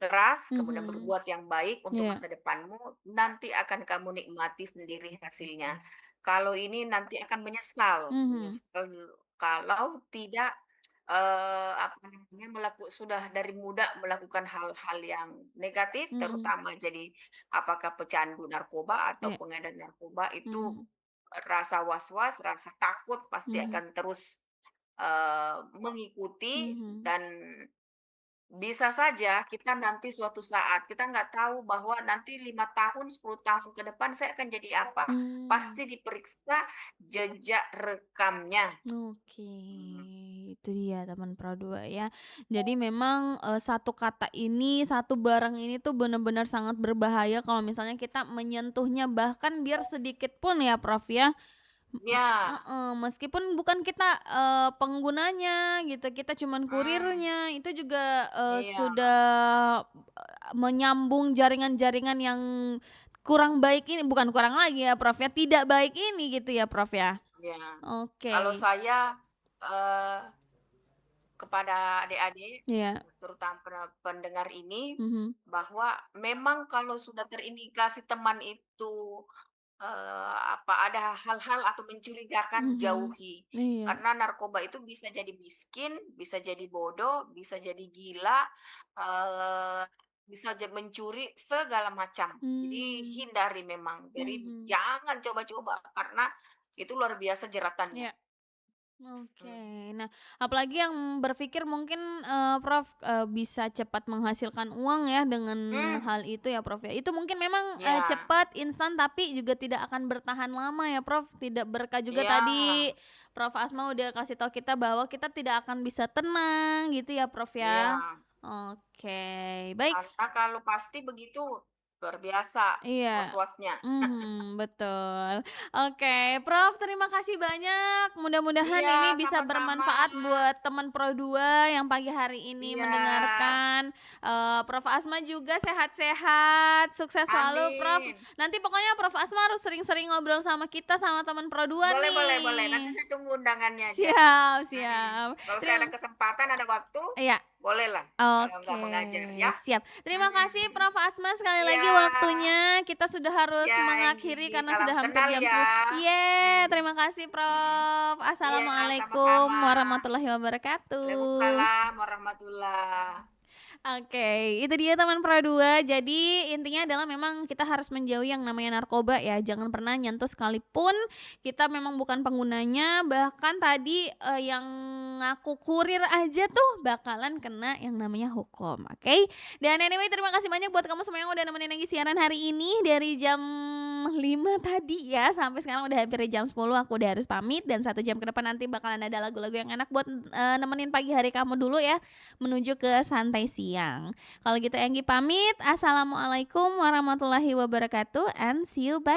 [SPEAKER 2] keras, kemudian
[SPEAKER 1] Mhm,
[SPEAKER 2] berbuat yang baik untuk
[SPEAKER 1] iya,
[SPEAKER 2] masa depanmu, nanti akan kamu nikmati sendiri hasilnya. Kalau ini nanti akan menyesal,
[SPEAKER 1] mhm,
[SPEAKER 2] menyesal kalau tidak, apa namanya, sudah dari muda melakukan hal-hal yang negatif,
[SPEAKER 1] mhm,
[SPEAKER 2] terutama jadi apakah pecandu narkoba atau
[SPEAKER 1] iya,
[SPEAKER 2] pengedar narkoba, itu
[SPEAKER 1] mhm,
[SPEAKER 2] rasa was-was, rasa takut pasti
[SPEAKER 1] mhm,
[SPEAKER 2] akan terus, mengikuti
[SPEAKER 1] mhm.
[SPEAKER 2] dan bisa saja kita nanti suatu saat, kita nggak tahu bahwa nanti 5 tahun, 10 tahun ke depan saya akan jadi apa.
[SPEAKER 1] Mmm,
[SPEAKER 2] Pasti diperiksa jejak rekamnya.
[SPEAKER 1] oke,
[SPEAKER 2] Mhm.
[SPEAKER 1] itu dia teman Pro 2 ya. Jadi memang, satu kata ini, satu barang ini tuh benar-benar sangat berbahaya kalau misalnya kita menyentuhnya bahkan biar sedikit pun ya, Prof, ya.
[SPEAKER 2] Ya,
[SPEAKER 1] Heeh, meskipun bukan kita, penggunanya gitu, kita cuman
[SPEAKER 2] mmm,
[SPEAKER 1] kurirnya, itu juga,
[SPEAKER 2] iya,
[SPEAKER 1] sudah, menyambung jaringan-jaringan yang kurang baik ini bukan kurang lagi ya, Prof, ya, tidak baik ini gitu ya, Prof, ya?
[SPEAKER 2] iya. Kalau
[SPEAKER 1] Oke,
[SPEAKER 2] saya, eee, kepada adik-adik,
[SPEAKER 1] iya,
[SPEAKER 2] terutama pendengar ini,
[SPEAKER 1] mhm,
[SPEAKER 2] bahwa memang kalau sudah terindikasi teman itu ada hal-hal atau mencurigakan,
[SPEAKER 1] mhm,
[SPEAKER 2] jauhi.
[SPEAKER 1] iya,
[SPEAKER 2] Karena narkoba itu bisa jadi miskin, bisa jadi bodoh, bisa jadi gila, eee, bisa mencuri, segala macam. Jadi
[SPEAKER 1] mmm,
[SPEAKER 2] hindari memang. Jadi
[SPEAKER 1] mhm,
[SPEAKER 2] jangan coba-coba karena itu luar biasa jeratannya.
[SPEAKER 1] iya. Oke.
[SPEAKER 2] Mmm,
[SPEAKER 1] Nah, apalagi yang berpikir mungkin, Prof, bisa cepat menghasilkan uang ya dengan
[SPEAKER 2] mmm,
[SPEAKER 1] hal itu ya, Prof, ya. Itu mungkin memang,
[SPEAKER 2] iya,
[SPEAKER 1] cepat, instan, tapi juga tidak akan bertahan lama ya, Prof. Tidak berkah juga
[SPEAKER 2] iya,
[SPEAKER 1] tadi Prof Asma udah kasih tahu kita bahwa kita tidak akan bisa tenang gitu ya, Prof, ya.
[SPEAKER 2] iya.
[SPEAKER 1] Oke, baik.
[SPEAKER 2] Karena kalau pasti begitu, luar biasa
[SPEAKER 1] Iya,
[SPEAKER 2] was-wasnya.
[SPEAKER 1] betul. Oke, Prof, terima kasih banyak. Mudah-mudahan
[SPEAKER 2] Iya,
[SPEAKER 1] ini bisa
[SPEAKER 2] sama-sama.
[SPEAKER 1] bermanfaat buat teman Pro 2 yang pagi hari ini
[SPEAKER 2] Iya,
[SPEAKER 1] mendengarkan. Prof Asma juga sehat-sehat, sukses selalu, Prof.
[SPEAKER 2] amin.
[SPEAKER 1] Nanti pokoknya Prof Asma harus sering-sering ngobrol sama kita, sama teman Pro 2
[SPEAKER 2] Boleh boleh boleh, nanti
[SPEAKER 1] nih.
[SPEAKER 2] saya tunggu undangannya aja.
[SPEAKER 1] Siap siap.
[SPEAKER 2] Mhm, kalau saya ada
[SPEAKER 1] Terim
[SPEAKER 2] kesempatan, ada waktu,
[SPEAKER 1] iya.
[SPEAKER 2] bolehlah, kalau nggak
[SPEAKER 1] Oke,
[SPEAKER 2] mengajar ya.
[SPEAKER 1] siap. Terima kasih
[SPEAKER 2] Mhm.
[SPEAKER 1] Prof. Asma sekali
[SPEAKER 2] Iya
[SPEAKER 1] lagi waktunya. Kita sudah harus
[SPEAKER 2] iya,
[SPEAKER 1] mengakhiri
[SPEAKER 2] Enggi,
[SPEAKER 1] karena
[SPEAKER 2] salam
[SPEAKER 1] sudah hampir
[SPEAKER 2] kenal
[SPEAKER 1] jam
[SPEAKER 2] ya.
[SPEAKER 1] 10. Iya,
[SPEAKER 2] Mhm
[SPEAKER 1] terima kasih
[SPEAKER 2] mhm.
[SPEAKER 1] Prof.
[SPEAKER 2] Iya,
[SPEAKER 1] Assalamualaikum
[SPEAKER 2] sama-sama.
[SPEAKER 1] warahmatullahi wabarakatuh.
[SPEAKER 2] Waalaikumsalam warahmatullah.
[SPEAKER 1] Oke, itu dia teman Pro 2. Jadi intinya adalah memang kita harus menjauhi yang namanya narkoba ya. Jangan pernah nyentuh sekalipun kita memang bukan penggunanya. Bahkan tadi yang ngaku kurir aja tuh bakalan kena yang namanya hukum. Oke. Dan anyway terima kasih banyak buat kamu semua yang udah nemenin lagi siaran hari ini dari jam 5 tadi ya sampai sekarang udah hampir jam 10 aku udah harus pamit dan 1 jam ke depan nanti bakalan ada lagu-lagu yang enak buat nemenin pagi hari kamu dulu ya menuju ke santai siang. Kalau gitu Enggi pamit. Assalamualaikum warahmatullahi wabarakatuh and see you bye.